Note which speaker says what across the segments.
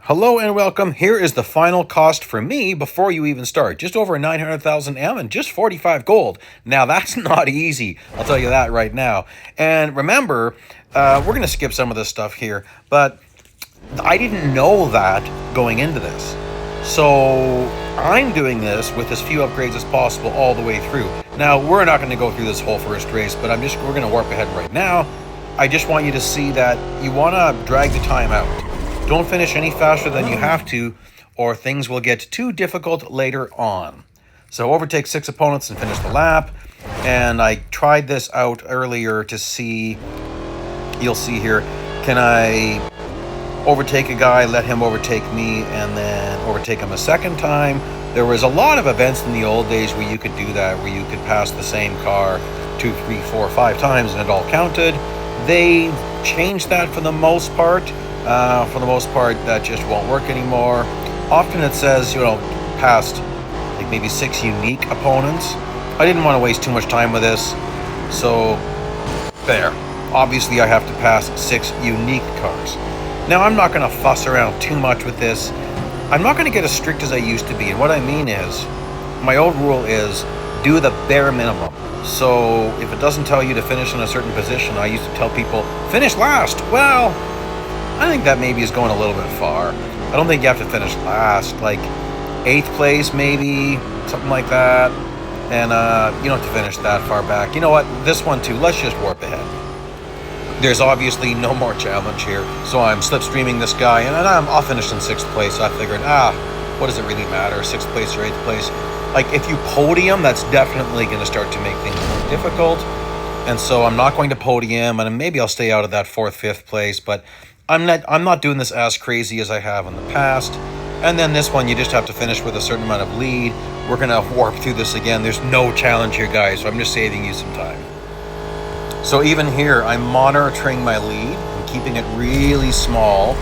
Speaker 1: Hello and welcome. Here is the final cost for me before you even start. Just over 900,000 M and just 45 gold. Now that's not easy. I'll tell you that right now. And remember, we're going to skip some of this stuff here, but I didn't know that going into this. So I'm doing this with as few upgrades as possible all the way through. Now, we're not going to go through this whole first race, but we're going to warp ahead right now. I just want you to see that you want to drag the time out. Don't finish any faster than you have to, or things will get too difficult later on. So overtake 6 opponents and finish the lap. And I tried this out earlier to see, you'll see here, can I overtake a guy, let him overtake me, and then overtake him a second time? There was a lot of events in the old days where you could do that, where you could pass the same car 2, 3, 4, 5 times and it all counted. They changed that for the most part. That just won't work anymore. Often it says, past like maybe 6 unique opponents. I didn't want to waste too much time with this, so there. Obviously, I have to pass 6 unique cars. Now, I'm not going to fuss around too much with this. I'm not going to get as strict as I used to be, and what I mean is, my old rule is do the bare minimum. So if it doesn't tell you to finish in a certain position, I used to tell people, finish last. Well, I think that maybe is going a little bit far. I don't think you have to finish last, like 8th place maybe, something like that. And you don't have to finish that far back. You know what, this one too, let's just warp ahead. There's obviously no more challenge here, so I'm slipstreaming this guy, and I'll finish in 6th place. I figured, what does it really matter, 6th place or 8th place? Like, if you podium, that's definitely going to start to make things more difficult. And so I'm not going to podium, and maybe I'll stay out of that 4th, 5th place, but I'm not doing this as crazy as I have in the past. And then this one, you just have to finish with a certain amount of lead. We're going to warp through this again. There's no challenge here, guys, so I'm just saving you some time. So even here, I'm monitoring my lead and keeping it really small,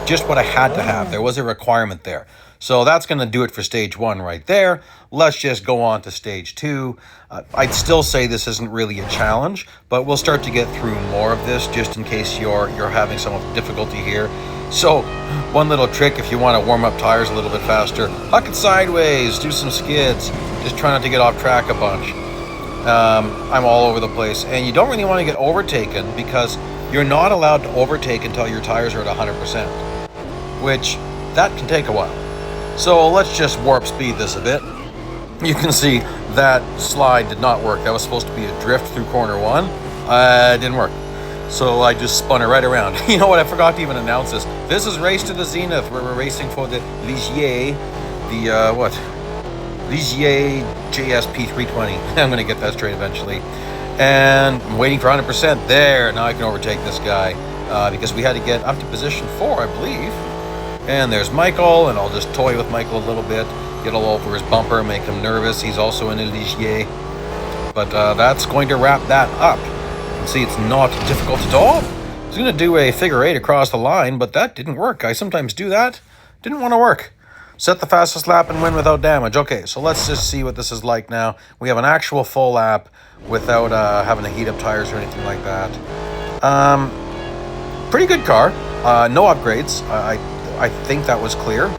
Speaker 1: just what I had to have. There was a requirement there. So that's going to do it for stage 1 right there. Let's just go on to stage 2. I'd still say this isn't really a challenge, but we'll start to get through more of this just in case you're having some difficulty here. So one little trick, if you want to warm up tires a little bit faster, huck it sideways, do some skids, just try not to get off track a bunch. I'm all over the place, and you don't really want to get overtaken because you're not allowed to overtake until your tires are at 100%, which that can take a while. So let's just warp speed this a bit. You can see that slide did not work. That was supposed to be a drift through corner 1. It didn't work. So I just spun it right around. You know what? I forgot to even announce this. This is Race to the Zenith, where we're racing for the Ligier, Ligier JS P320. I'm going to get that straight eventually. And I'm waiting for 100%. There, now I can overtake this guy because we had to get up to position 4, I believe. And there's Michael, and I'll just toy with Michael a little bit, get all over his bumper, make him nervous. He's also in a Ligier. But that's going to wrap that up. You can see it's not difficult at all. I was going to do a figure 8 across the line, but that didn't work. I sometimes do that. Didn't want to work. Set the fastest lap and win without damage. Okay, so let's just see what this is like now. We have an actual full lap without having to heat up tires or anything like that. Pretty good car. No upgrades. I think that was clear.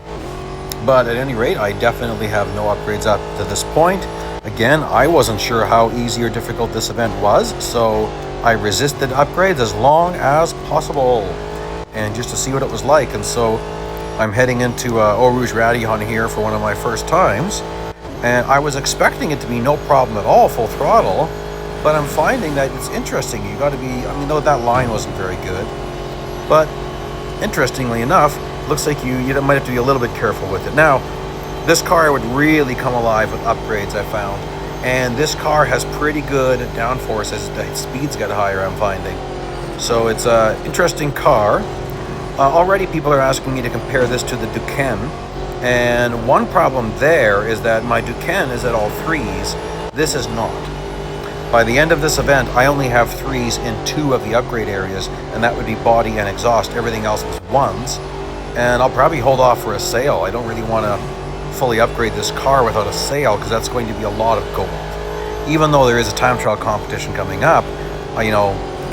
Speaker 1: But at any rate, I definitely have no upgrades up to this point. Again, I wasn't sure how easy or difficult this event was, so I resisted upgrades as long as possible, and just to see what it was like. And so I'm heading into Eau Rouge Radillon here for one of my first times, and I was expecting it to be no problem at all, full throttle, but I'm finding that it's interesting. You got to be, though that line wasn't very good, but interestingly enough, looks like you might have to be a little bit careful with it. Now, this car would really come alive with upgrades, I found. And this car has pretty good downforce as the speeds get higher, I'm finding. So it's an interesting car. Already people are asking me to compare this to the Duquesne. And one problem there is that my Duquesne is at all 3s. This is not. By the end of this event, I only have 3s in 2 of the upgrade areas, and that would be body and exhaust. Everything else was 1s. And I'll probably hold off for a sale. I don't really want to fully upgrade this car without a sale because that's going to be a lot of gold. Even though there is a time trial competition coming up,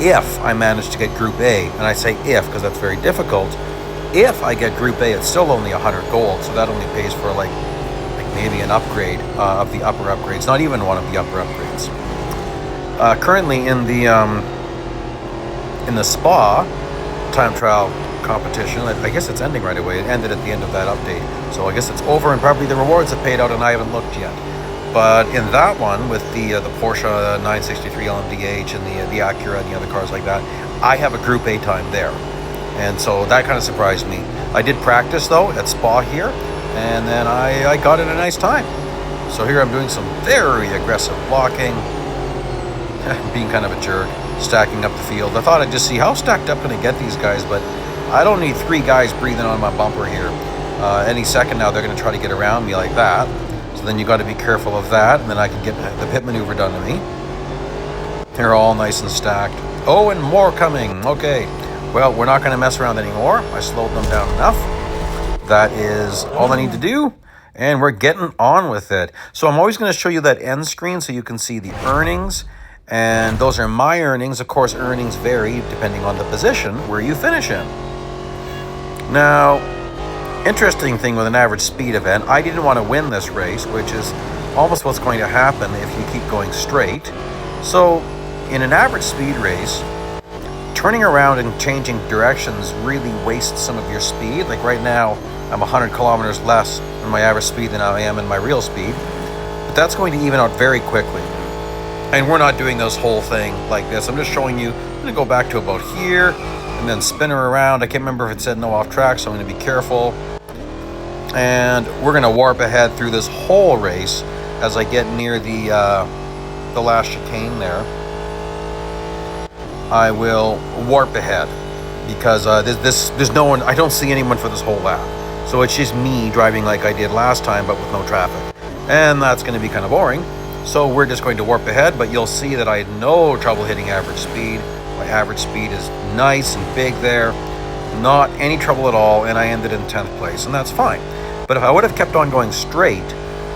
Speaker 1: if I manage to get Group A, and I say if because that's very difficult, If I get Group A, it's still only 100 gold, so that only pays for like maybe an upgrade of the upper upgrades, not even one of the upper upgrades. Currently in the spa time trial competition, I guess it's ending right away. It ended at the end of that update, so I guess it's over, and probably the rewards have paid out, and I haven't looked yet. But in that one, with the Porsche 963 LMDH and the Acura and the other cars like that, I have a Group A time there. And so that kind of surprised me. I did practice, though, at Spa here, and then I got it a nice time. So here I'm doing some very aggressive blocking, being kind of a jerk, stacking up the field. I thought I'd just see how stacked up can I get these guys, but I don't need 3 guys breathing on my bumper here. Any second now, they're going to try to get around me like that. So then you got to be careful of that, and then I can get the pit maneuver done to me. They're all nice and stacked. Oh, and more coming. Okay. Well, we're not going to mess around anymore. I slowed them down enough. That is all I need to do, and we're getting on with it. So I'm always going to show you that end screen so you can see the earnings, and those are my earnings. Of course, earnings vary depending on the position where you finish in. Now, interesting thing with an average speed event, I didn't want to win this race, which is almost what's going to happen if you keep going straight. So in an average speed race, turning around and changing directions really wastes some of your speed. Like right now, I'm 100 kilometers less in my average speed than I am in my real speed, but that's going to even out very quickly. And we're not doing this whole thing like this. I'm just showing you. I'm going to go back to about here and then spin her around. I can't remember if it said no off track, so I'm going to be careful. And we're going to warp ahead through this whole race as I get near the last chicane there. I will warp ahead because there's no one. I don't see anyone for this whole lap, so it's just me driving like I did last time, but with no traffic, and that's going to be kind of boring. So we're just going to warp ahead, but you'll see that I had no trouble hitting average speed. My average speed is nice and big there, not any trouble at all, and I ended in 10th place, and that's fine. But if I would have kept on going straight,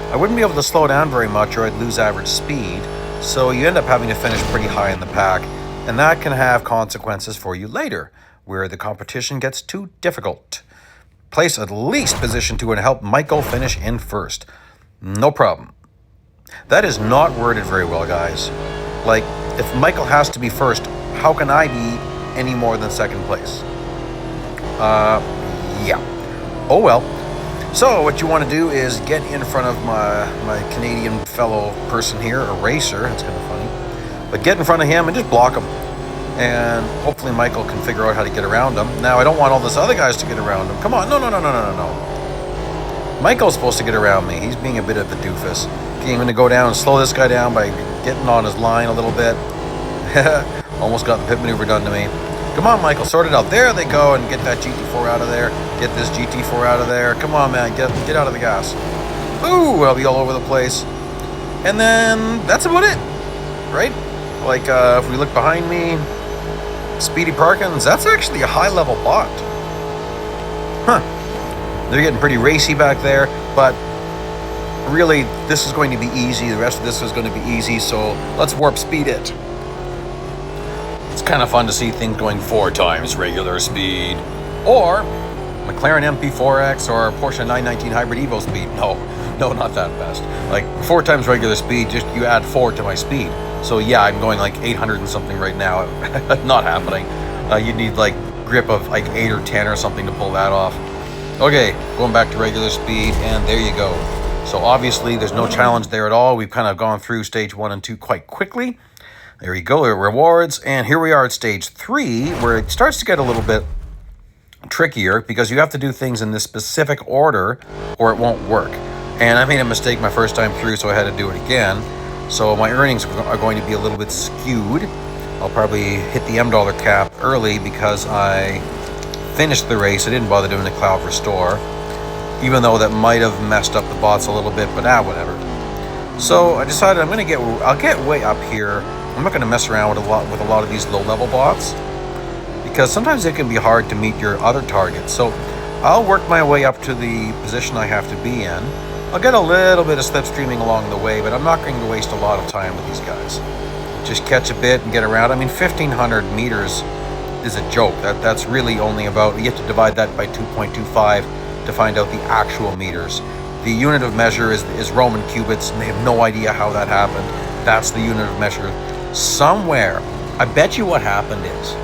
Speaker 1: I wouldn't be able to slow down very much, or I'd lose average speed. So you end up having to finish pretty high in the pack, and that can have consequences for you later, where the competition gets too difficult. Place at least position 2 and help Michael finish in first. No problem. That is not worded very well, guys. Like, if Michael has to be first, how can I be any more than second place? Yeah. Oh well. So what you want to do is get in front of my Canadian fellow person here, a racer. It's kind of funny. But get in front of him and just block him. And hopefully Michael can figure out how to get around him. Now, I don't want all these other guys to get around him. Come on. No. Michael's supposed to get around me. He's being a bit of a doofus. Okay, I'm going to go down and slow this guy down by getting on his line a little bit. Almost got the pit maneuver done to me. Come on, Michael, sort it out. There they go, and get that GT4 out of there. Get this GT4 out of there. Come on, man, get out of the gas. Ooh, I'll be all over the place. And then that's about it, right? Like, if we look behind me, Speedy Parkins, that's actually a high-level bot. Huh. They're getting pretty racy back there, but really, this is going to be easy. The rest of this is going to be easy, so let's warp speed it. It's kind of fun to see things going 4 times regular speed. Or McLaren MP4X or Porsche 919 Hybrid Evo speed. No, not that fast. Like 4 times regular speed, just you add 4 to my speed. So yeah, I'm going like 800 and something right now. Not happening. You'd need like grip of like 8 or 10 or something to pull that off. Okay, going back to regular speed, and there you go. So obviously there's no challenge there at all. We've kind of gone through stage 1 and 2 quite quickly. There you go, rewards. And here we are at stage 3, where it starts to get a little bit trickier because you have to do things in this specific order or it won't work. And I made a mistake my first time through, so I had to do it again. So my earnings are going to be a little bit skewed. I'll probably hit the $M cap early because I finished the race. I didn't bother doing the cloud restore, even though that might have messed up the bots a little bit, but whatever. So I decided I'll get way up here. I'm not going to mess around with a lot of these low-level bots because sometimes it can be hard to meet your other targets. So I'll work my way up to the position I have to be in. I'll get a little bit of slipstreaming along the way, but I'm not going to waste a lot of time with these guys. Just catch a bit and get around. I mean, 1,500 meters is a joke. That's really only about, you have to divide that by 2.25 to find out the actual meters. The unit of measure is Roman cubits, and they have no idea how that happened. That's the unit of measure. Somewhere, I bet you what happened is,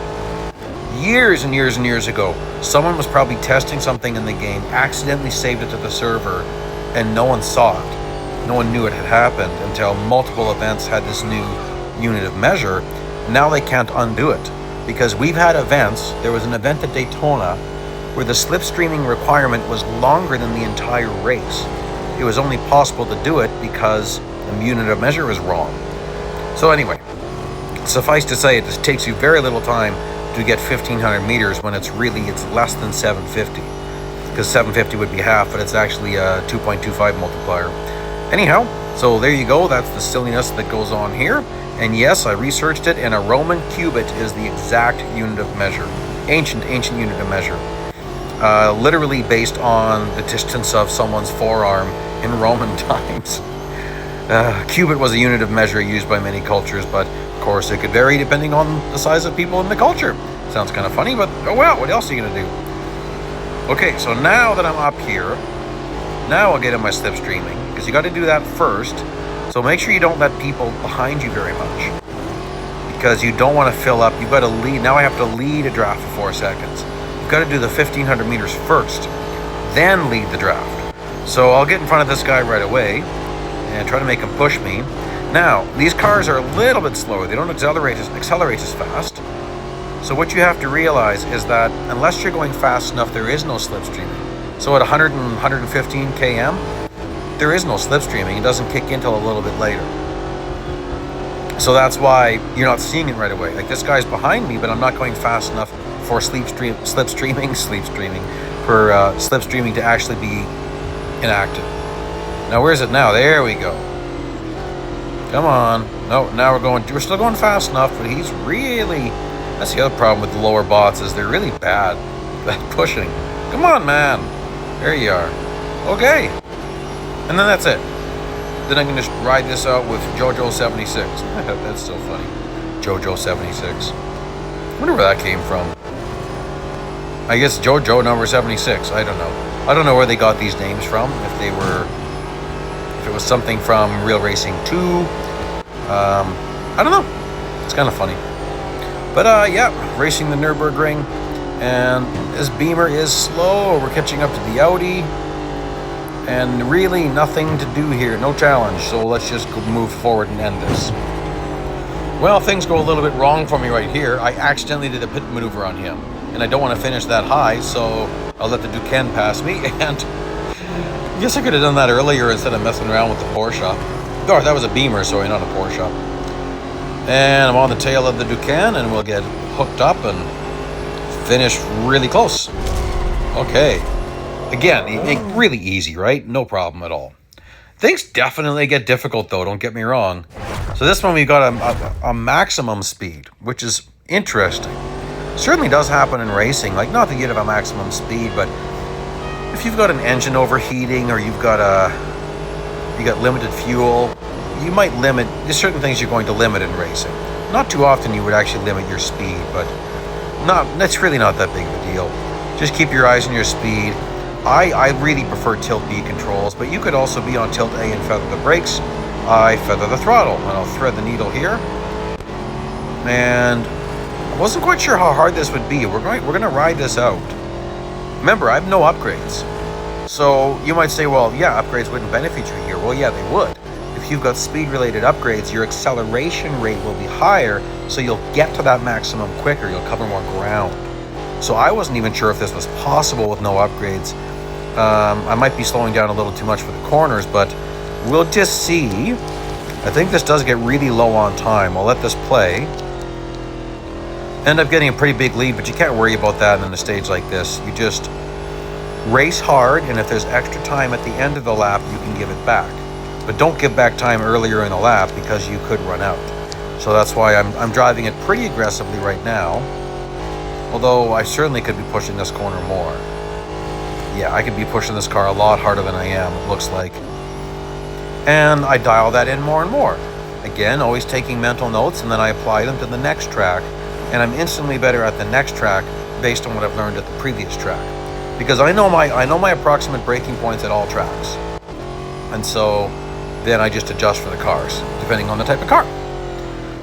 Speaker 1: years and years and years ago, someone was probably testing something in the game, accidentally saved it to the server, and no one saw it. No one knew it had happened until multiple events had this new unit of measure. Now they can't undo it, because we've had events. There was an event at Daytona where the slipstreaming requirement was longer than the entire race. It was only possible to do it because the unit of measure was wrong. So anyway, suffice to say, it just takes you very little time to get 1500 meters when it's less than 750, because 750 would be half, but it's actually a 2.25 multiplier. Anyhow, so there you go. That's the silliness that goes on here. And yes, I researched it, and a Roman cubit is the exact unit of measure. Ancient unit of measure. Literally based on the distance of someone's forearm in Roman times. Cubit was a unit of measure used by many cultures, but of course it could vary depending on the size of people in the culture. Sounds kind of funny, but oh well, what else are you going to do? Okay, so now that I'm up here, now I'll get in my slipstreaming, because you got to do that first. So make sure you don't let people behind you very much, because you don't want to fill up. You've got to lead. Now I have to lead a draft for 4 seconds. You've got to do the 1500 meters first, then lead the draft. So I'll get in front of this guy right away and try to make him push me. Now, these cars are a little bit slower. They don't accelerate as fast. So what you have to realize is that unless you're going fast enough, there is no slipstreaming. So at 100 and 115 km, there is no slipstreaming. It doesn't kick in till a little bit later. So that's why you're not seeing it right away. Like, this guy's behind me, but I'm not going fast enough for slipstreaming to actually be enacted. Now, where is it now? There we go. Come on. No, now we're still going fast enough, but he's really, that's the other problem with the lower bots, is they're really bad at pushing. Come on, man. There you are. Okay. And then that's it. Then I can just ride this out with JoJo 76. That's so funny. JoJo 76. I wonder where that came from. I guess JoJo number 76. I don't know. I don't know where they got these names from. If it was something from Real Racing 2. I don't know. It's kind of funny. But yeah, racing the Nürburgring. And this Beamer is slow. We're catching up to the Audi. And really nothing to do here, no challenge, so let's just move forward and end this. Well, things go a little bit wrong for me right here. I accidentally did a pit maneuver on him, and I don't want to finish that high, so I'll let the Duquesne pass me, and I guess I could have done that earlier instead of messing around with the Porsche. Oh, that was a Beamer, sorry, not a Porsche. And I'm on the tail of the Duquesne, and we'll get hooked up and finish really close. Okay. Again, really easy, right? No problem at all. Things definitely get difficult, though, don't get me wrong. So this one, we've got a maximum speed, which is interesting. Certainly does happen in racing. Like, not that you'd have a maximum speed, but if you've got an engine overheating, or you got limited fuel, you might limit. There's certain things you're going to limit in racing. Not too often you would actually limit your speed, but that's really not that big of a deal. Just keep your eyes on your speed. I really prefer tilt B controls, but you could also be on tilt A and feather the brakes. I feather the throttle, and I'll thread the needle here. And I wasn't quite sure how hard this would be. We're going to ride this out. Remember, I have no upgrades. So you might say, well, yeah, upgrades wouldn't benefit you here. Well, yeah, they would. If you've got speed-related upgrades, your acceleration rate will be higher, so you'll get to that maximum quicker. You'll cover more ground. So I wasn't even sure if this was possible with no upgrades. I might be slowing down a little too much for the corners, but we'll just see. I think this does get really low on time. I'll let this play. End up getting a pretty big lead, but you can't worry about that in a stage like this. You just race hard, and if there's extra time at the end of the lap, you can give it back. But don't give back time earlier in the lap, because you could run out. So that's why I'm driving it pretty aggressively right now. Although I certainly could be pushing this corner more. Yeah, I could be pushing this car a lot harder than I am, it looks like. And I dial that in more and more. Again, always taking mental notes, and then I apply them to the next track and I'm instantly better at the next track based on what I've learned at the previous track. Because I know my approximate braking points at all tracks. And so then I just adjust for the cars, depending on the type of car.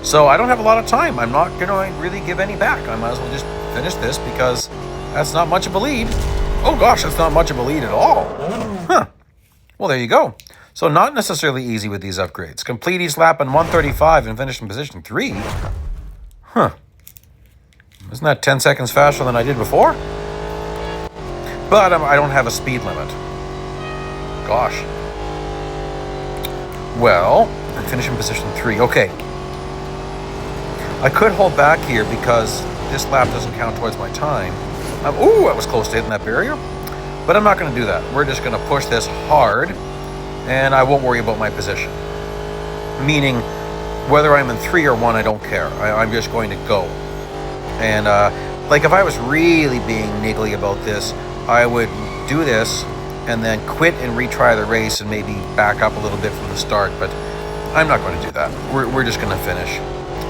Speaker 1: So I don't have a lot of time. I'm not going to really give any back. I might as well just finish this because that's not much of a lead. Oh gosh, that's not much of a lead at all. Huh. Well, there you go. So not necessarily easy with these upgrades. Complete each lap in 1:35 and finish in position 3. Huh. Isn't that 10 seconds faster than I did before? But I don't have a speed limit. Gosh. Well, I'm finishing in position 3. Okay. I could hold back here because this lap doesn't count towards my time. Ooh, I was close to hitting that barrier. But I'm not going to do that. We're just going to push this hard, and I won't worry about my position. Meaning, whether I'm in 3 or 1, I don't care. I'm just going to go. And, like, if I was really being niggly about this, I would do this and then quit and retry the race and maybe back up a little bit from the start. But I'm not going to do that. We're just going to finish.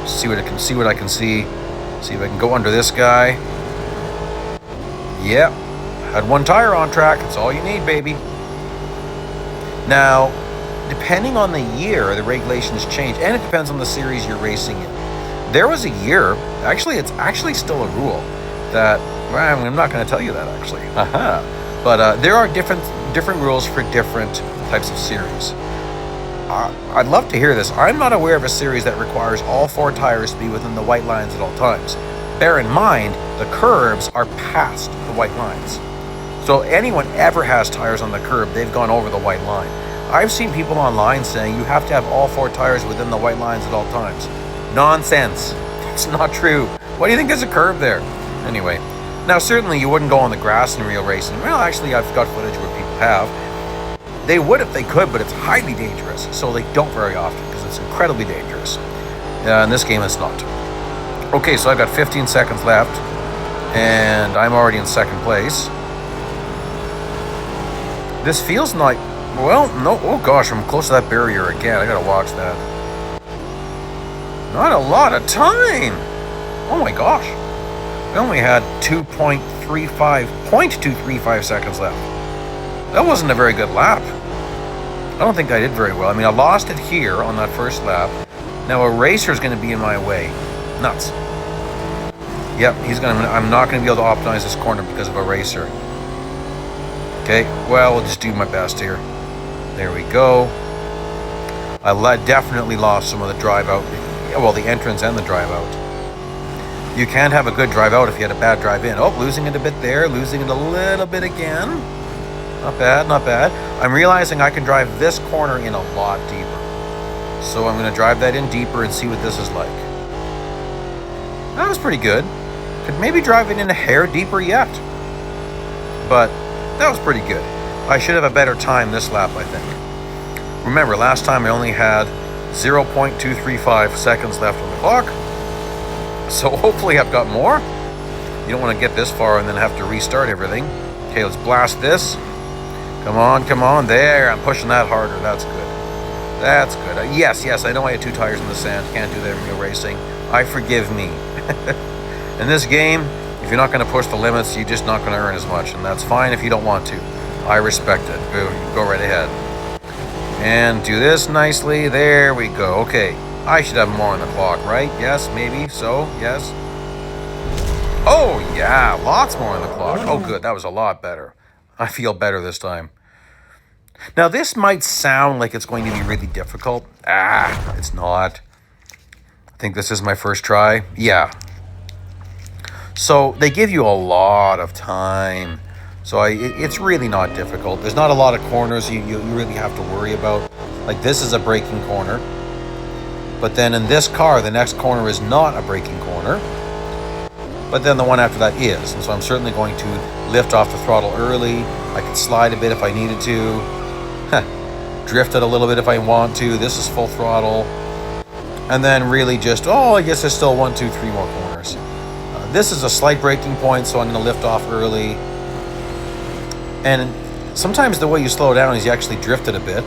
Speaker 1: See what I can see. See if I can go under this guy. Yep. Had 1 tire on track. That's all you need, baby. Now, depending on the year, the regulations change, and it depends on the series you're racing in. There was a year, actually, it's actually still a rule that, well, I'm not going to tell you that actually. But there are different rules for different types of series. I'd love to hear this. I'm not aware of a series that requires all 4 tires to be within the white lines at all times. Bear in mind, the curbs are past the white lines. So anyone ever has tires on the curb, they've gone over the white line. I've seen people online saying you have to have all 4 tires within the white lines at all times. Nonsense. It's not true. Why do you think there's a curb there? Anyway, now certainly you wouldn't go on the grass in real racing. Well, actually, I've got footage where people have. They would if they could, but it's highly dangerous. So they don't very often because it's incredibly dangerous. In this game, it's not. Okay, so I've got 15 seconds left, and I'm already in 2nd place. This feels like, well, no, oh gosh, I'm close to that barrier again. I gotta watch that. Not a lot of time. Oh my gosh. I only had 0.235 seconds left. That wasn't a very good lap. I don't think I did very well. I mean, I lost it here on that first lap. Now a racer's going to be in my way. Nuts. Yep, I'm not going to be able to optimize this corner because of a racer. Okay, well, we'll just do my best here. There we go. I definitely lost some of the drive out. Well, the entrance and the drive out. You can't have a good drive out if you had a bad drive in. Oh, losing it a bit there, losing it a little bit again. Not bad, not bad. I'm realizing I can drive this corner in a lot deeper. So I'm going to drive that in deeper and see what this is like. That was pretty good. Could maybe drive it in a hair deeper yet. But that was pretty good. I should have a better time this lap, I think. Remember, last time I only had 0.235 seconds left on the clock. So hopefully I've got more. You don't want to get this far and then have to restart everything. Okay, let's blast this. Come on, come on. There, I'm pushing that harder. That's good. That's good. Yes, I know I had 2 tires in the sand. Can't do that in real racing. Forgive me. In this game, if you're not going to push the limits, you're just not going to earn as much. And that's fine if you don't want to. I respect it. Go right ahead. And do this nicely. There we go. Okay. I should have more on the clock, right? Yes, maybe. So, yes. Oh, yeah. Lots more on the clock. Oh, good. That was a lot better. I feel better this time. Now, this might sound like it's going to be really difficult. It's not. I think this is my first try. Yeah. So, they give you a lot of time. So, it's really not difficult. There's not a lot of corners you really have to worry about. Like, this is a braking corner. But then in this car, the next corner is not a braking corner. But then the one after that is. And so I'm certainly going to lift off the throttle early. I can slide a bit if I needed to. Drift it a little bit if I want to. This is full throttle. And then really just, I guess there's still 1, 2, 3 more corners. This is a slight braking point, so I'm going to lift off early. And sometimes the way you slow down is you actually drift it a bit.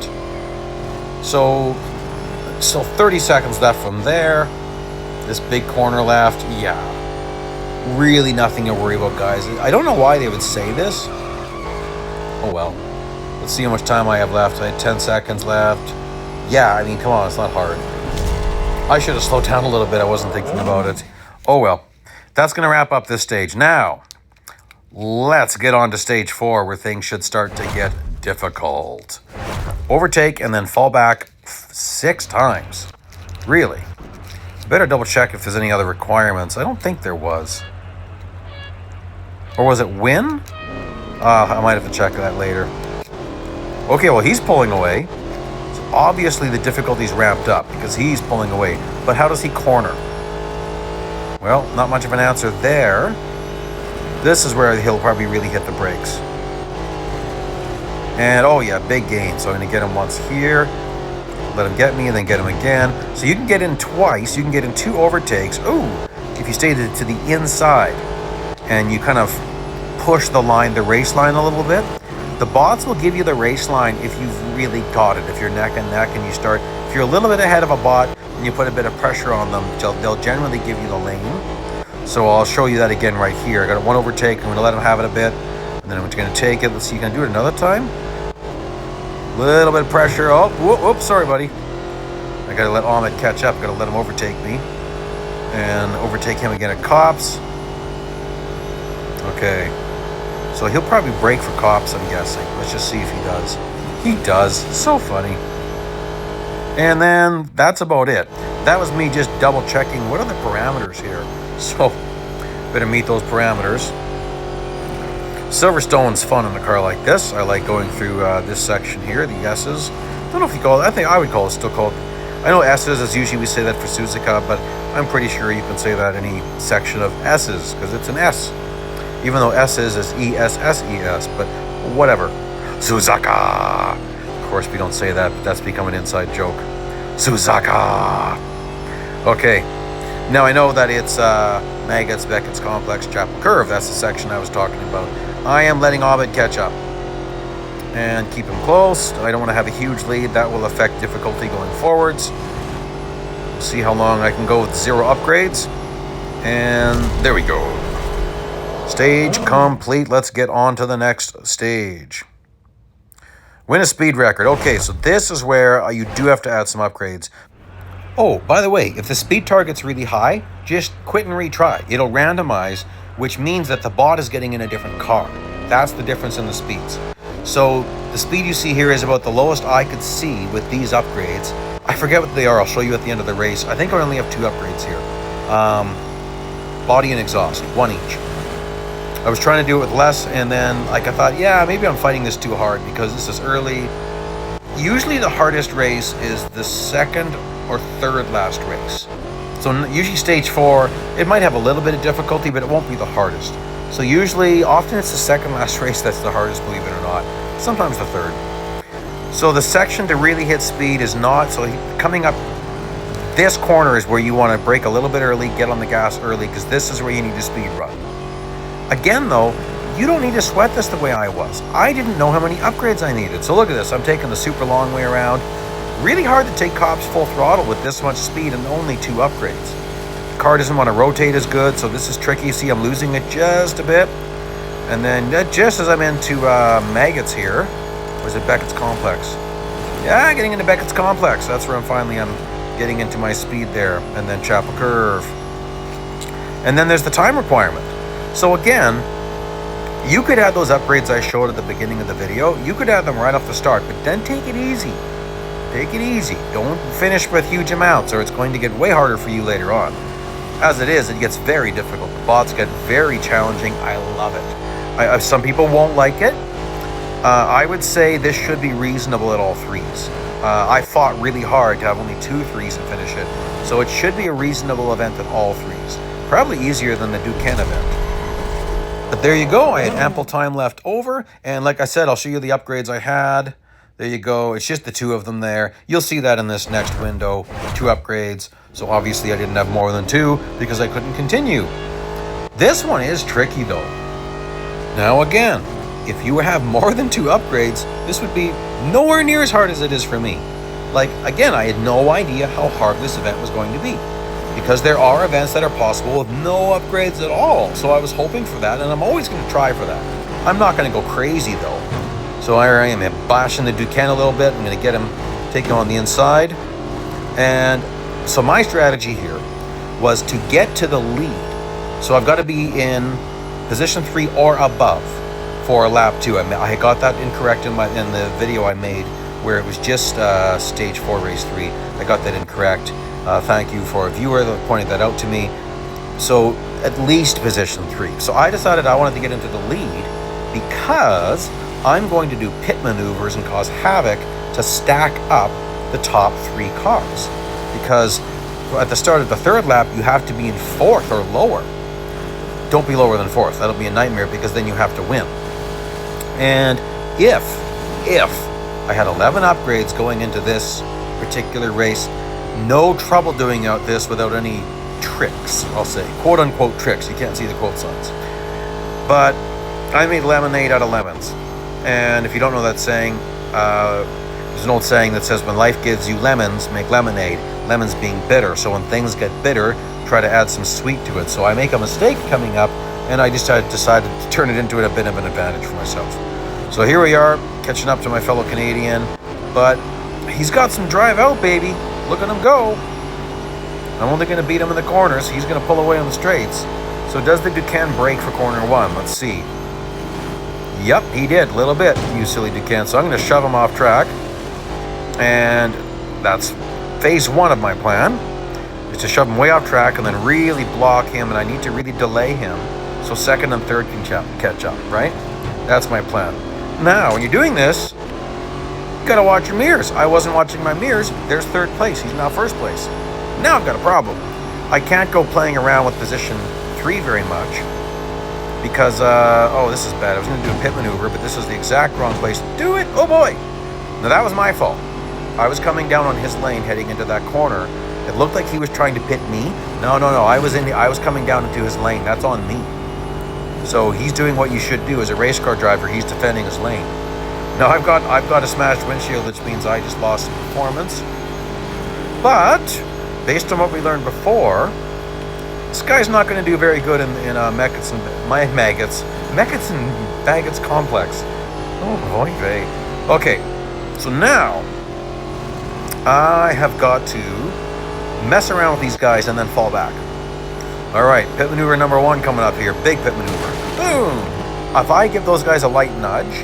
Speaker 1: So 30 seconds left from there. This big corner left, yeah. Really nothing to worry about, guys. I don't know why they would say this. Oh well. Let's see how much time I have left. I had 10 seconds left. Yeah, I mean, come on, it's not hard. I should have slowed down a little bit. I wasn't thinking about it. Oh well. That's going to wrap up this stage. Now, let's get on to stage 4, where things should start to get difficult. Overtake and then fall back 6 times. Really? Better double check if there's any other requirements. I don't think there was. Or was it win? I might have to check that later. Okay, well, he's pulling away. So obviously the difficulty's ramped up because he's pulling away. But how does he corner? Well, not much of an answer there. This is where he'll probably really hit the brakes. And, oh yeah, big gain. So I'm going to get him once here. Let him get me and then get him again. So you can get in twice. You can get in 2 overtakes. Ooh, if you stay to the inside and you kind of push the race line a little bit. The bots will give you the race line if you've really got it. If you're neck and neck and if you're a little bit ahead of a bot and you put a bit of pressure on them, they'll generally give you the lane. So I'll show you that again right here. I got 1 overtake. I'm going to let him have it a bit. And then I'm going to take it. Let's see, can I do it another time? Little bit of pressure. Oh, whoops, sorry, buddy. I got to let Ahmed catch up. Got to let him overtake me. And overtake him again at cops. Okay. So he'll probably brake for cops, I'm guessing. Let's just see if he does. He does. So funny. And then that's about it. That was me just double checking what are the parameters here. So better meet those parameters. Silverstone's fun in a car like this. I like going through this section here, the S's. Don't know if you call it, I think I would call it, still called, I know S's is usually we say that for Suzuka, but I'm pretty sure you can say that any section of S's, because it's an S. Even though S's is E-S-S-E-S, but whatever. Suzuka! Of course we don't say that, but that's become an inside joke. Suzuka! Okay, now I know that it's Maggots, Beckett's Complex, Chapel Curve. That's the section I was talking about. I am letting Abed catch up and keep him close. I don't want to have a huge lead. That will affect difficulty going forwards. We'll see how long I can go with 0 upgrades. And there we go. Stage complete. Let's get on to the next stage. Win a speed record. Okay, so this is where you do have to add some upgrades. Oh, by the way, if the speed target's really high, just quit and retry. It'll randomize, which means that the bot is getting in a different car. That's the difference in the speeds. So the speed you see here is about the lowest I could see with these upgrades. I forget what they are. I'll show you at the end of the race. I think I only have 2 upgrades here. Body and exhaust, 1 each. I was trying to do it with less, and then I thought, yeah, maybe I'm fighting this too hard because this is early. Usually the hardest race is the 2nd or 3rd last race. So usually stage 4, it might have a little bit of difficulty, but it won't be the hardest. So often it's the 2nd last race that's the hardest, believe it or not. Sometimes the 3rd. So the section to really hit speed is not, coming up, this corner is where you want to brake a little bit early, get on the gas early, because this is where you need to speed run. Again though, you don't need to sweat this the way I was. I didn't know how many upgrades I needed. So look at this, I'm taking the super long way around. Really hard to take cops full throttle with this much speed and only 2 upgrades. The car doesn't want to rotate as good, so this is tricky. See, I'm losing it just a bit. And then just as I'm into Maggots here, or is it Beckett's Complex? Yeah, getting into Beckett's Complex. That's where I'm getting into my speed there. And then Chapel Curve. And then there's the time requirement. So again, you could add those upgrades I showed at the beginning of the video. You could add them right off the start, but then take it easy. Take it easy. Don't finish with huge amounts or it's going to get way harder for you later on. As it is, it gets very difficult. The bots get very challenging. I love it. Some people won't like it. I would say this should be reasonable at all 3s. I fought really hard to have only 2 3s and finish it. So it should be a reasonable event at all 3s. Probably easier than the Duquesne event. But there you go. I had ample time left over. And like I said, I'll show you the upgrades I had. There you go. It's just the 2 of them there. You'll see that in this next window. 2 upgrades. So obviously I didn't have more than 2 because I couldn't continue. This one is tricky though. Now again, if you have more than 2 upgrades, this would be nowhere near as hard as it is for me. Like, again, I had no idea how hard this event was going to be. because there are events that are possible with no upgrades at all. So I was hoping for that, and I'm always going to try for that. I'm not going to go crazy though. So I am bashing the Duquesne a little bit. I'm going to get him taking on the inside. And so my strategy here was to get to the lead. So I've got to be in position 3 or above for lap 2. I got that incorrect in the video I made where it was just stage 4 race 3. I got that incorrect. Thank you for a viewer that pointed that out to me. So at least position 3. So I decided I wanted to get into the lead because I'm going to do pit maneuvers and cause havoc to stack up the top 3 cars. Because at the start of the 3rd lap, you have to be in 4th or lower. Don't be lower than 4th. That'll be a nightmare because then you have to win. And if I had 11 upgrades going into this particular race, no trouble doing out this without any tricks, I'll say. Quote unquote tricks. You can't see the quote signs. But I made lemonade out of lemons. And if you don't know that saying, there's an old saying that says when life gives you lemons, make lemonade. Lemons being bitter. So when things get bitter, try to add some sweet to it. So I make a mistake coming up, and I decided to turn it into a bit of an advantage for myself. So here we are, catching up to my fellow Canadian, but he's got some drive out, baby. Look at him go. I'm only going to beat him in the corners. He's going to pull away on the straights. So does the Duquesne brake for corner 1? Let's see. Yep, he did, a little bit, you silly Duquesne. So I'm going to shove him off track, and that's phase 1 of my plan. To shove him way off track and then really block him, and I need to really delay him so 2nd and 3rd can catch up, right? That's my plan. Now, when you're doing this, you gotta watch your mirrors. I wasn't watching my mirrors. There's 3rd place. He's now 1st place. Now I've got a problem. I can't go playing around with position 3 very much because, oh, this is bad. I was gonna do a pit maneuver, but this is the exact wrong place to do it. Oh boy. Now that was my fault. I was coming down on his lane heading into that corner. It looked like he was trying to pit me. No. I was coming down into his lane. That's on me. So he's doing what you should do as a race car driver. He's defending his lane. Now I've got a smashed windshield, which means I just lost some performance. But based on what we learned before, this guy's not going to do very good in Maggots and Baggots complex. Oh boy, vey. Okay, so now I have got to mess around with these guys and then fall back. All right, pit maneuver number 1 coming up here. Big pit maneuver. Boom! If I give those guys a light nudge,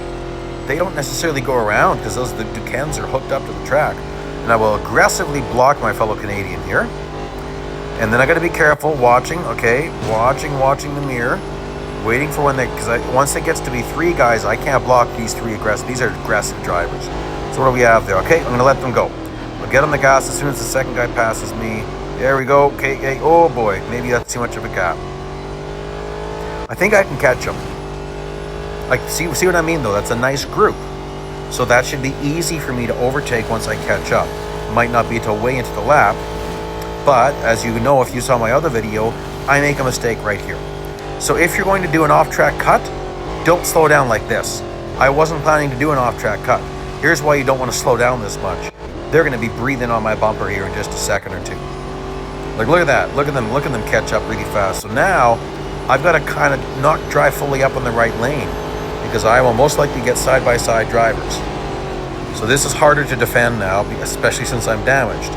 Speaker 1: they don't necessarily go around because the Duquesnes are hooked up to the track. And I will aggressively block my fellow Canadian here. And then I got to be careful, watching, okay, watching the mirror, waiting for when once it gets to be 3 guys, I can't block these 3 aggressive. These are aggressive drivers. So what do we have there? Okay, I'm going to let them go. I'll get on the gas as soon as the 2nd guy passes me. There we go. Okay. Oh boy, maybe that's too much of a gap. I think I can catch him. Like, see what I mean though? That's a nice group. So that should be easy for me to overtake once I catch up. Might not be till way into the lap, but as you know, if you saw my other video, I make a mistake right here. So if you're going to do an off-track cut, don't slow down like this. I wasn't planning to do an off-track cut. Here's why you don't want to slow down this much. They're going to be breathing on my bumper here in just a second or 2. Like, look at that. Look at them catch up really fast. So now I've got to kind of not drive fully up on the right lane because I will most likely get side-by-side drivers. So this is harder to defend now, especially since I'm damaged.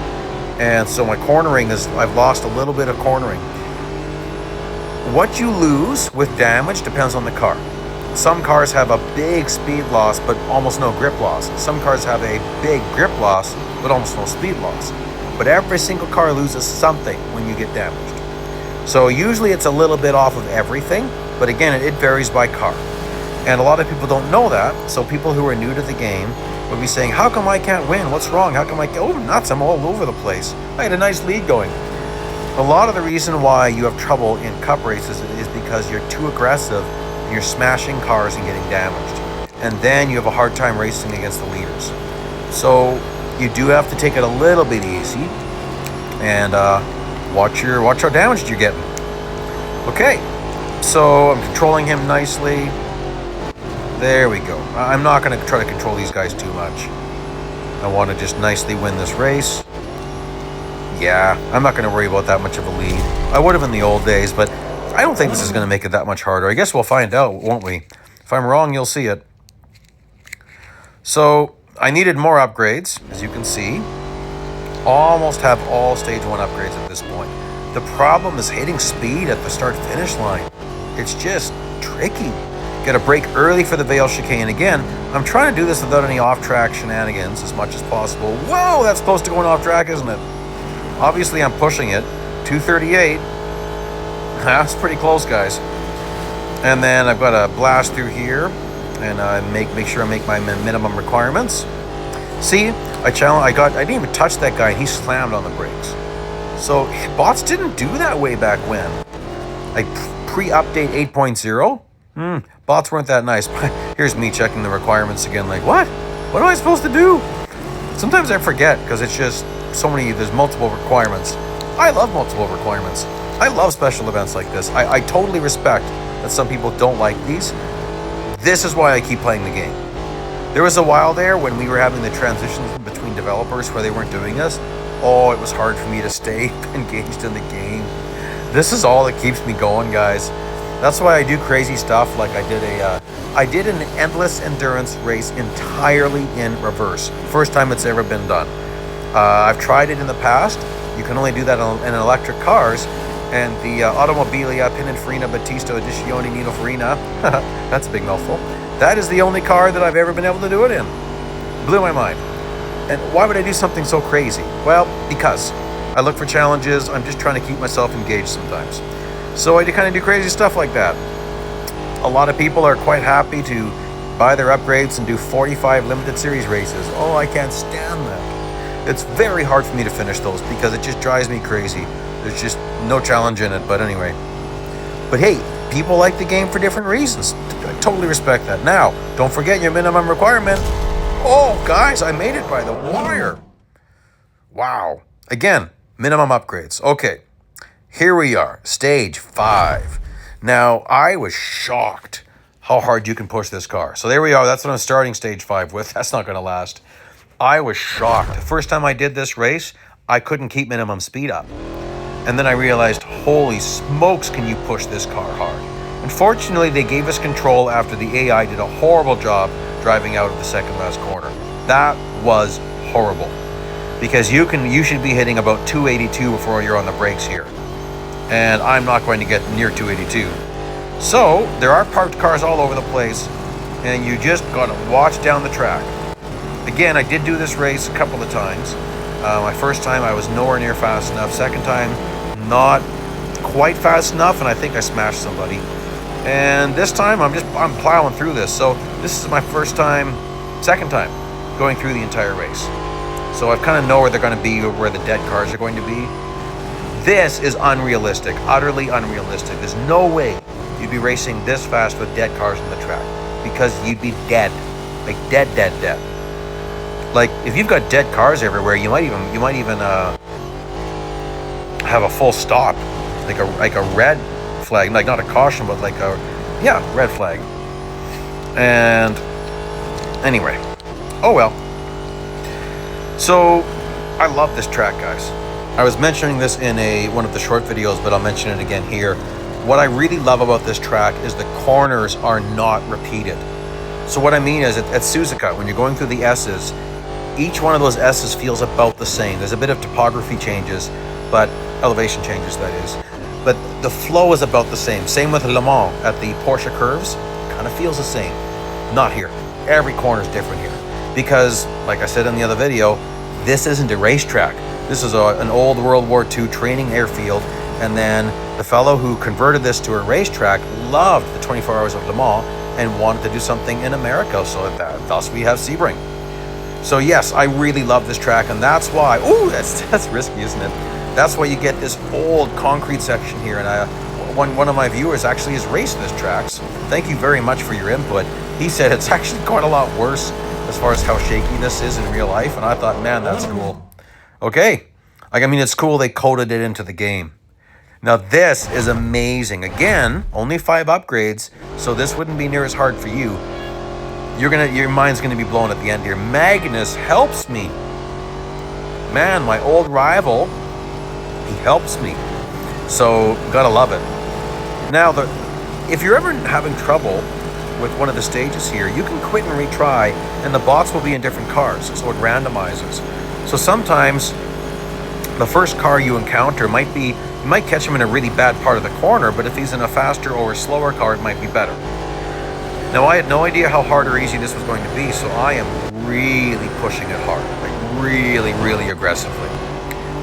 Speaker 1: And so my cornering I've lost a little bit of cornering. What you lose with damage depends on the car. Some cars have a big speed loss, but almost no grip loss. Some cars have a big grip loss, but almost no speed loss. But every single car loses something when you get damaged. So usually it's a little bit off of everything, but again, it varies by car. And a lot of people don't know that, so people who are new to the game would be saying, how come I can't win? What's wrong? How come oh nuts, I'm all over the place. I had a nice lead going. A lot of the reason why you have trouble in cup races is because you're too aggressive and you're smashing cars and getting damaged. And then you have a hard time racing against the leaders. So you do have to take it a little bit easy and watch how damaged you're getting. Okay, so I'm controlling him nicely. There we go. I'm not going to try to control these guys too much. I want to just nicely win this race. Yeah, I'm not going to worry about that much of a lead. I would have in the old days, but I don't think this is going to make it that much harder. I guess we'll find out, won't we? If I'm wrong, you'll see it. So I needed more upgrades, as you can see. Almost have all stage 1 upgrades at this point. The problem is hitting speed at the start-finish line. It's just tricky. Get a break early for the Vale chicane. Again, I'm trying to do this without any off-track shenanigans as much as possible. Whoa, that's close to going off-track, isn't it? Obviously, I'm pushing it. 238. That's pretty close, guys. And then I've got to blast through here and make sure I make my minimum requirements. See, I didn't even touch that guy, and he slammed on the brakes. So bots didn't do that way back when. Like pre-update 8.0. Bots weren't that nice. Here's me checking the requirements again. Like, what? What am I supposed to do? Sometimes I forget because it's just so many. There's multiple requirements. I love multiple requirements. I love special events like this. I totally respect that some people don't like these. This is why I keep playing the game. There was a while there when we were having the transitions between developers where they weren't doing this. Oh, it was hard for me to stay engaged in the game. This is all that keeps me going, guys. That's why I do crazy stuff. Like I did an endless endurance race entirely in reverse. First time it's ever been done. I've tried it in the past. You can only do that in electric cars. And the Automobilia Pininfarina Battista Edizione Nino Farina, that's a big mouthful. That is the only car that I've ever been able to do it in. Blew my mind. And why would I do something so crazy? Well, because I look for challenges. I'm just trying to keep myself engaged sometimes. So I kind of do crazy stuff like that. A lot of people are quite happy to buy their upgrades and do 45 limited series races. Oh, I can't stand that. It's very hard for me to finish those because it just drives me crazy. There's just no challenge in it, but anyway. But hey, people like the game for different reasons. I totally respect that. Now, don't forget your minimum requirement. Oh, guys, I made it by the wire. Wow. Again, minimum upgrades. Okay, here we are, stage 5. Now, I was shocked how hard you can push this car. So there we are. That's what I'm starting stage 5 with. That's not going to last. I was shocked. The first time I did this race, I couldn't keep minimum speed up. And then I realized, holy smokes, can you push this car hard? Unfortunately, they gave us control after the AI did a horrible job driving out of the second last corner. That was horrible. Because you should be hitting about 282 before you're on the brakes here. And I'm not going to get near 282. So, there are parked cars all over the place, and you just gotta watch down the track. Again, I did do this race a couple of times. My first time I was nowhere near fast enough. Second time, not quite fast enough, and I think I smashed somebody. And this time I'm plowing through this. So this is my second time going through the entire race. So I kind of know where they're going to be, where the dead cars are going to be. This is unrealistic, utterly unrealistic. There's no way you'd be racing this fast with dead cars on the track because you'd be dead, like dead. Like if you've got dead cars everywhere, you might even have a full stop, like a red flag, like not a caution, but like a red flag. And anyway, oh well. So I love this track, guys. I was mentioning this in one of the short videos, but I'll mention it again here. What I really love about this track is the corners are not repeated. So what I mean is at Suzuka, when you're going through the S's, each one of those S's feels about the same. There's a bit of topography changes, but elevation changes, that is. But the flow is about the same. Same with Le Mans at the Porsche curves, kind of feels the same. Not here. Every corner is different here. Because, like I said in the other video, this isn't a racetrack. This is an old World War II training airfield. And then the fellow who converted this to a racetrack loved the 24 Hours of Le Mans and wanted to do something in America. So thus we have Sebring. So yes, I really love this track, and that's why. Ooh, that's risky, isn't it? That's why you get this old concrete section here. And one of my viewers actually has raced this track. So thank you very much for your input. He said it's actually quite a lot worse as far as how shaky this is in real life, and I thought, man, that's cool. Okay, I mean, it's cool they coded it into the game. Now this is amazing. Again, only 5 upgrades, so this wouldn't be near as hard for you. Your mind's gonna be blown at the end here. Magnus helps me. Man, my old rival He helps me. So, gotta love it. Now, if you're ever having trouble with one of the stages here, you can quit and retry, and the bots will be in different cars, so it randomizes. So sometimes the first car you encounter you might catch him in a really bad part of the corner, but if he's in a faster or a slower car, it might be better. Now, I had no idea how hard or easy this was going to be, so I am really pushing it hard, like really, really aggressively,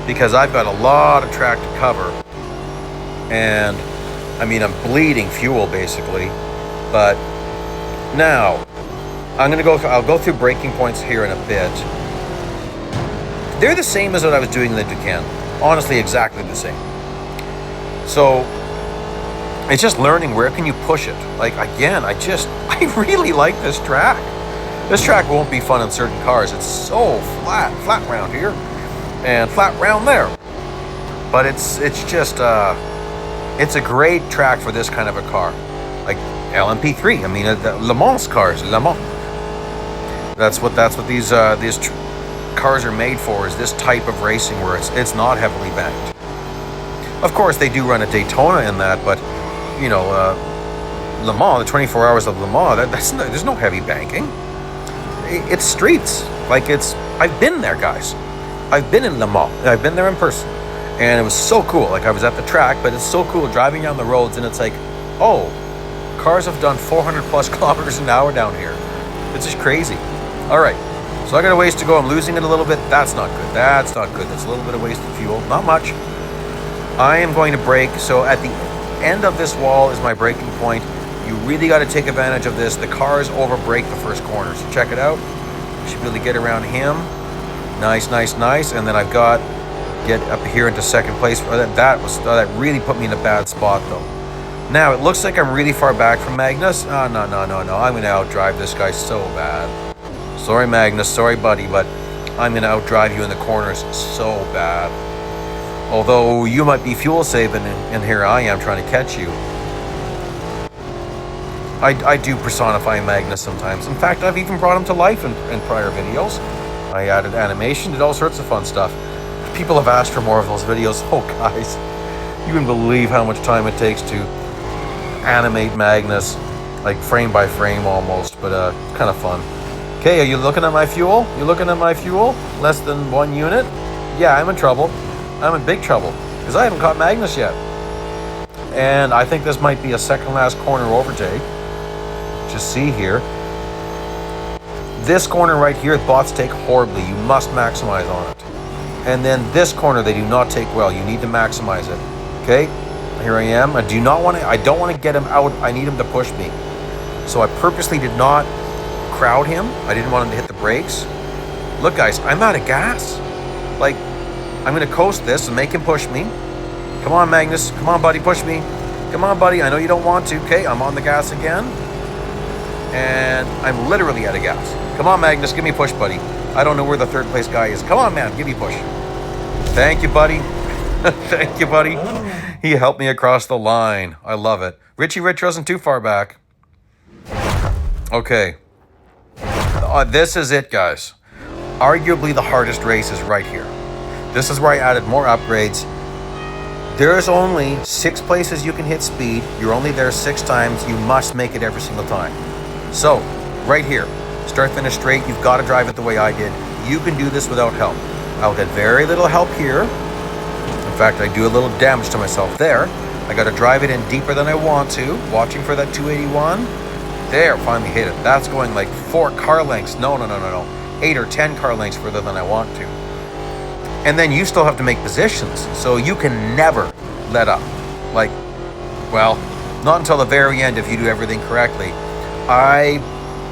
Speaker 1: because I've got a lot of track to cover, and I mean, I'm bleeding fuel basically. But now I'll go through braking points here in a bit. They're the same as what I was doing in the Ducan. Honestly, exactly the same. So it's just learning where can you push it. Like, again, I really like this track. This track won't be fun in certain cars. It's so flat round here and flat round there. But it's just it's a great track for this kind of a car, like LMP3. I mean, the Le Mans cars, Le Mans. That's what these cars are made for. Is this type of racing where it's not heavily banked. Of course, they do run a Daytona in that, but you know, Le Mans, the 24 hours of Le Mans, there's no heavy banking. It's streets. Like I've been there, guys. I've been in Le Mans. I've been there in person. And it was so cool. Like, I was at the track, but it's so cool driving down the roads, and it's like, oh, cars have done 400 plus kilometers an hour down here. It's just crazy. All right, so I got a ways to go. I'm losing it a little bit. That's not good. That's not good. That's a little bit of wasted fuel. Not much. I am going to brake. So at the end of this wall is my braking point. You really got to take advantage of this. The cars over brake the first corner. So check it out. Should be able to get around him. Nice, nice, nice. And then I've got get up here into second place. That really put me in a bad spot though. Now it looks like I'm really far back from Magnus. Oh, no. I'm gonna outdrive this guy so bad. Sorry, Magnus. Sorry, buddy, but I'm gonna outdrive you in the corners so bad. Although you might be fuel saving, and here I am trying to catch you. I do personify Magnus sometimes. In fact, I've even brought him to life in prior videos. I added animation, did all sorts of fun stuff. People have asked for more of those videos. Oh, guys, you wouldn't believe how much time it takes to animate Magnus, like frame by frame almost, but kind of fun. Okay, are you looking at my fuel? You looking at my fuel? Less than 1 unit? Yeah, I'm in trouble. I'm in big trouble, because I haven't caught Magnus yet. And I think this might be a second last corner overtake. Just see here. This corner right here, bots take horribly. You must maximize on it. And then this corner, they do not take well. You need to maximize it. Okay, here I am. I don't want to get him out. I need him to push me. So I purposely did not crowd him. I didn't want him to hit the brakes. Look, guys, I'm out of gas. Like, I'm going to coast this and make him push me. Come on, Magnus. Come on, buddy, push me. Come on, buddy. I know you don't want to. Okay, I'm on the gas again. And I'm literally out of gas. Come on, Magnus, give me a push, buddy. I don't know where the third place guy is. Come on, man, give me a push. Thank you, buddy. Thank you, buddy. He helped me across the line. I love it. Richie Rich wasn't too far back. Okay. This is it, guys. Arguably the hardest race is right here. This is where I added more upgrades. There's only 6 places you can hit speed. You're only there 6 times. You must make it every single time. So, right here, start, finish straight. You've got to drive it the way I did. You can do this without help. I'll get very little help here. In fact, I do a little damage to myself there. I got to drive it in deeper than I want to. Watching for that 281. There, finally hit it. That's going like 4 car lengths. No. 8 or 10 car lengths further than I want to. And then you still have to make positions. So you can never let up. Like, well, not until the very end if you do everything correctly. I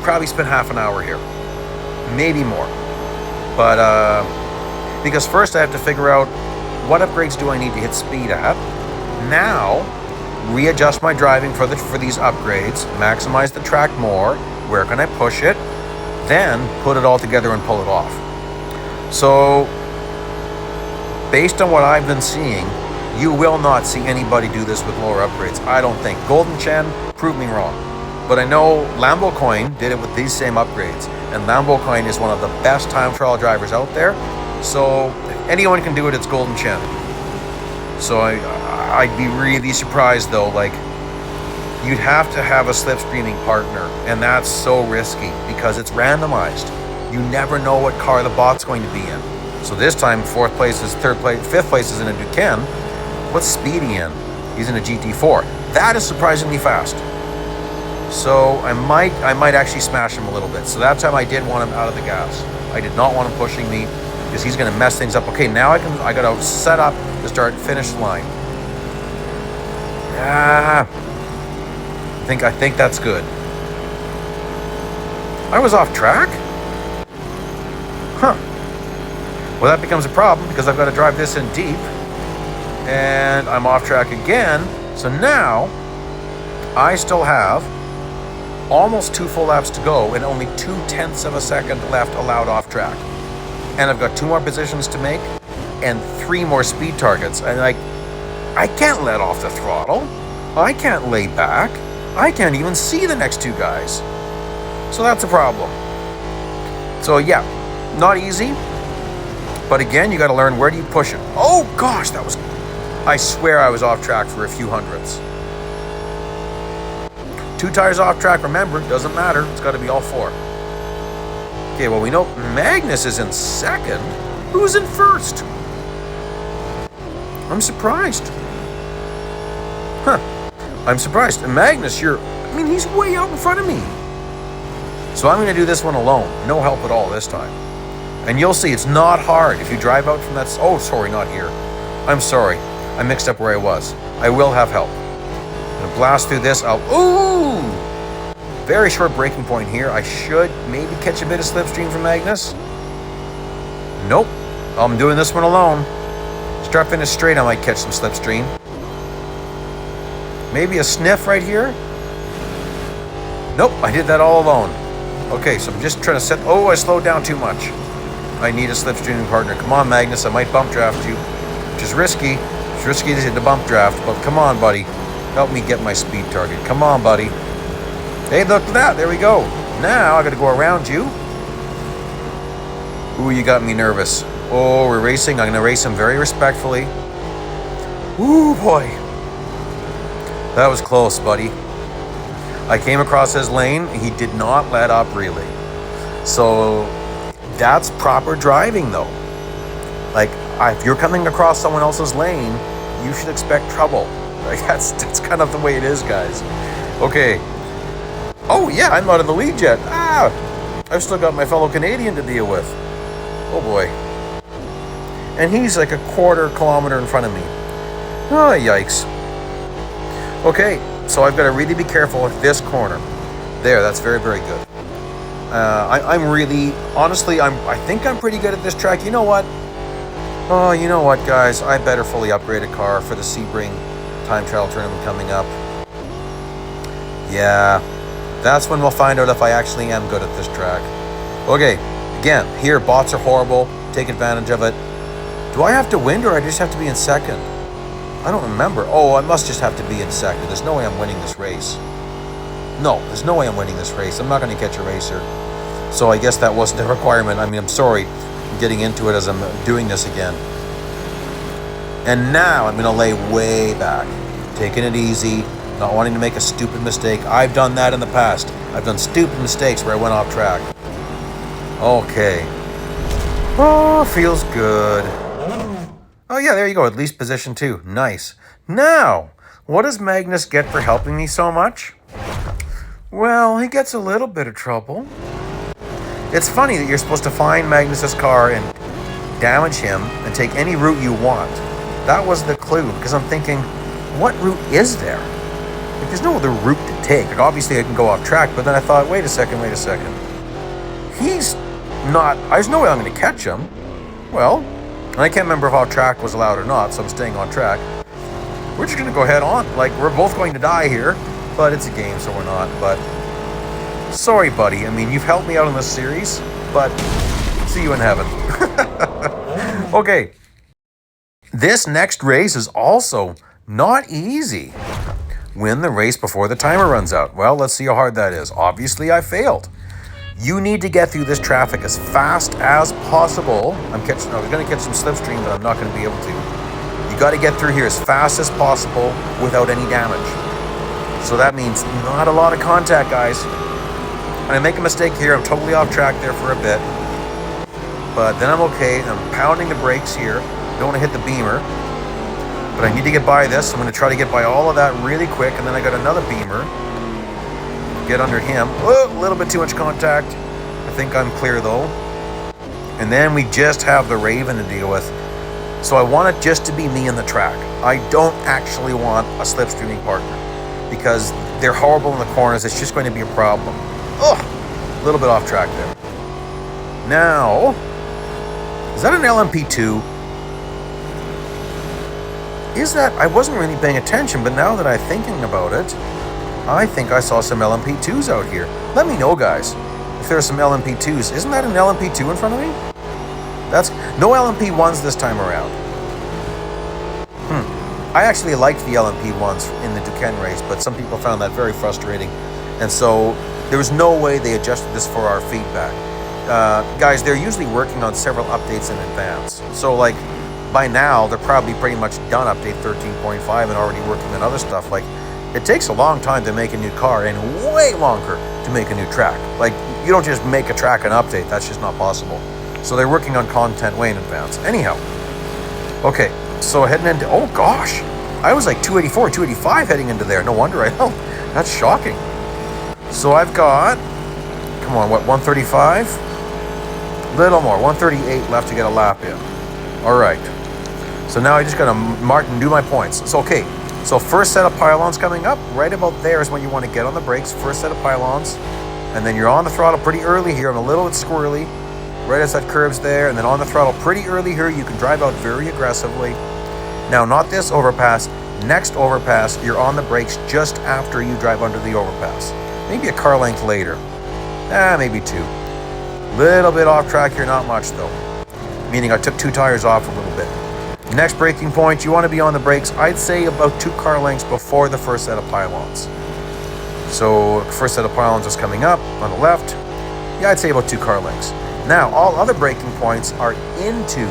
Speaker 1: probably spent half an hour here. Maybe more. But, because first I have to figure out what upgrades do I need to hit speed at. Now, readjust my driving for these upgrades, maximize the track more, where can I push it, then put it all together and pull it off. So, based on what I've been seeing, you will not see anybody do this with lower upgrades. I don't think. Golden Chen, prove me wrong. But I know Lambo Coin did it with these same upgrades. And Lambo Coin is one of the best time trial drivers out there. So if anyone can do it, it's Golden Chen. So I'd be really surprised though, like you'd have to have a slipstreaming partner, and that's so risky because it's randomized. You never know what car the bot's going to be in. So this time, fifth place is in a Duquesne. What's Speedy in? He's in a GT4. That is surprisingly fast. So I might actually smash him a little bit. So that time I did want him out of the gas. I did not want him pushing me because he's going to mess things up. Okay, now I got to set up the start-finish line. I think that's good. I was off track? Huh. Well, that becomes a problem because I've got to drive this in deep. And I'm off track again. So now I still have almost 2 full laps to go and only 0.2 of a second left allowed off track. And I've got 2 more positions to make and 3 more speed targets. And I can't let off the throttle. I can't lay back. I can't even see the next 2 guys. So that's a problem. So yeah, not easy. But again, you got to learn, where do you push it? Oh gosh, I swear I was off track for a few hundredths. 2 tires off track, remember, doesn't matter. It's got to be all 4. Okay, well, we know Magnus is in second. Who's in first? I'm surprised. Huh. I'm surprised. And Magnus, he's way out in front of me. So I'm going to do this one alone. No help at all this time. And you'll see, it's not hard. If you drive out from that... Oh, sorry, not here. I'm sorry. I mixed up where I was. I will have help. I'm going to blast through this. Ooh! Very short braking point here. I should maybe catch a bit of slipstream from Magnus. Nope. I'm doing this one alone. Start finish straight, I might catch some slipstream. Maybe a sniff right here. Nope, I did that all alone. Okay, so I'm just trying to set... Oh, I slowed down too much. I need a slipstreaming partner. Come on, Magnus, I might bump draft you. Which is risky. It's risky to hit the bump draft, but come on, buddy. Help me get my speed target. Come on, buddy. Hey, look at that. There we go. Now I got to go around you. Ooh, you got me nervous. Oh, we're racing. I'm going to race him very respectfully. Ooh, boy. That was close, buddy. I came across his lane. He did not let up, really. So that's proper driving, though. Like, if you're coming across someone else's lane, you should expect trouble. Like, that's kind of the way it is, guys. Okay. Oh, yeah, I'm not in the lead yet. I've still got my fellow Canadian to deal with. Oh, boy. And he's like a 1/4 kilometer in front of me. Oh, yikes. Okay, so I've got to really be careful with this corner. There, that's very, very good. I'm really, honestly, I think I'm pretty good at this track. You know what? Oh, you know what, guys? I better fully upgrade a car for the Sebring time trial tournament coming up. Yeah, that's when we'll find out if I actually am good at this track. Okay, again, here, bots are horrible. Take advantage of it. Do I have to win, or I just have to be in second? I don't remember. Oh, I must just have to be in second. There's no way I'm winning this race. No, there's no way I'm winning this race. I'm not going to catch a racer. So I guess that wasn't a requirement. I mean, I'm sorry. I'm getting into it as I'm doing this again. And now I'm going to lay way back. Taking it easy. Not wanting to make a stupid mistake. I've done that in the past. I've done stupid mistakes where I went off track. Okay. Oh, feels good. Oh yeah, there you go. At least position 2. Nice. Now, what does Magnus get for helping me so much? Well, he gets a little bit of trouble. It's funny that you're supposed to find Magnus's car and damage him and take any route you want. That was the clue, because I'm thinking, what route is there? Like, there's no other route to take. Like, obviously I can go off track, but then I thought, wait a second. He's not, there's no way I'm going to catch him. Well, and I can't remember if off track was allowed or not, so I'm staying on track. We're just going to go head on. Like, we're both going to die here, but it's a game, so we're not. But sorry, buddy. I mean, you've helped me out in this series, but see you in heaven. Okay. This next race is also not easy. Win the race before the timer runs out. Well, let's see how hard that is. Obviously, I failed. You need to get through this traffic as fast as possible. I was going to catch some slipstream, but I'm not going to be able to. You got to get through here as fast as possible without any damage. So that means not a lot of contact, guys. And I make a mistake here. I'm totally off track there for a bit. But then I'm okay. I'm pounding the brakes here. Don't want to hit the beamer. But I need to get by this. I'm going to try to get by all of that really quick. And then I got another beamer. Get under him. Oh, a little bit too much contact. I think I'm clear though. And then we just have the Raven to deal with. So I want it just to be me in the track. I don't actually want a slipstreaming partner because they're horrible in the corners. It's just going to be a problem. Oh, a little bit off track there. Now, is that an LMP2? Is that? I wasn't really paying attention, but now that I'm thinking about it, I think I saw some LMP2s out here. Let me know, guys, if there's some LMP2s. Isn't that an LMP2 in front of me? That's no LMP1s this time around. I actually liked the LMP1s in the Duquesne race, but some people found that very frustrating. And so there was no way they adjusted this for our feedback. Guys, they're usually working on several updates in advance. So like by now, they're probably pretty much done update 13.5 and already working on other stuff. Like it takes a long time to make a new car and way longer to make a new track. Like you don't just make a track and update. That's just not possible. So they're working on content way in advance. Anyhow, okay, so heading into, oh gosh, I was like 284, 285 heading into there. No wonder I know. That's shocking. So I've got, come on, what, 135? Little more, 138 left to get a lap in. All right. So now I just got to mark and do my points. It's okay. So first set of pylons coming up. Right about there is when you want to get on the brakes. First set of pylons. And then you're on the throttle pretty early here. I'm a little bit squirrely. Right as that curve's there. And then on the throttle pretty early here. You can drive out very aggressively. Now, not this overpass. Next overpass, you're on the brakes just after you drive under the overpass. Maybe a car length later. Maybe two. Little bit off track here, not much though. Meaning I took 2 tires off a little bit. Next braking point, you want to be on the brakes, I'd say about 2 car lengths before the first set of pylons. So first set of pylons is coming up on the left. Yeah, I'd say about 2 car lengths. Now, all other braking points are into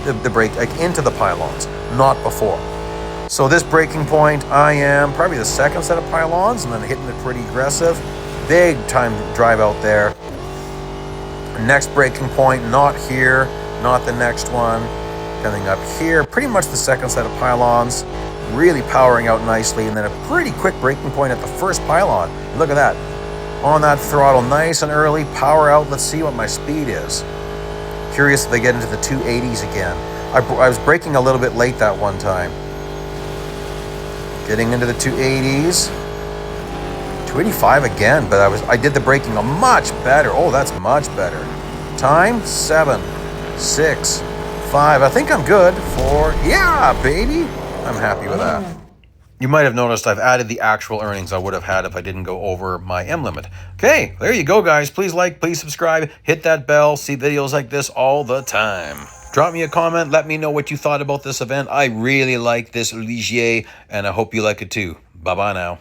Speaker 1: the brake, like into the pylons, not before. So this braking point, I am probably the second set of pylons and then hitting it pretty aggressive. Big time drive out there. Next braking point, not here, not the next one. Coming up here, pretty much the second set of pylons, really powering out nicely, and then a pretty quick braking point at the first pylon. Look at that. On that throttle, nice and early, power out. Let's see what my speed is. Curious if they get into the 280s again. I was braking a little bit late that one time. Getting into the 280s. 285 again, but I did the braking a much better. Oh, that's much better. Time, 7, 6, 5. I think I'm good. 4. Yeah, baby. I'm happy with that. You might have noticed I've added the actual earnings I would have had if I didn't go over my M limit. Okay, there you go, guys. Please like, please subscribe, hit that bell, see videos like this all the time. Drop me a comment, let me know what you thought about this event. I really like this Ligier, and I hope you like it too. Bye-bye now.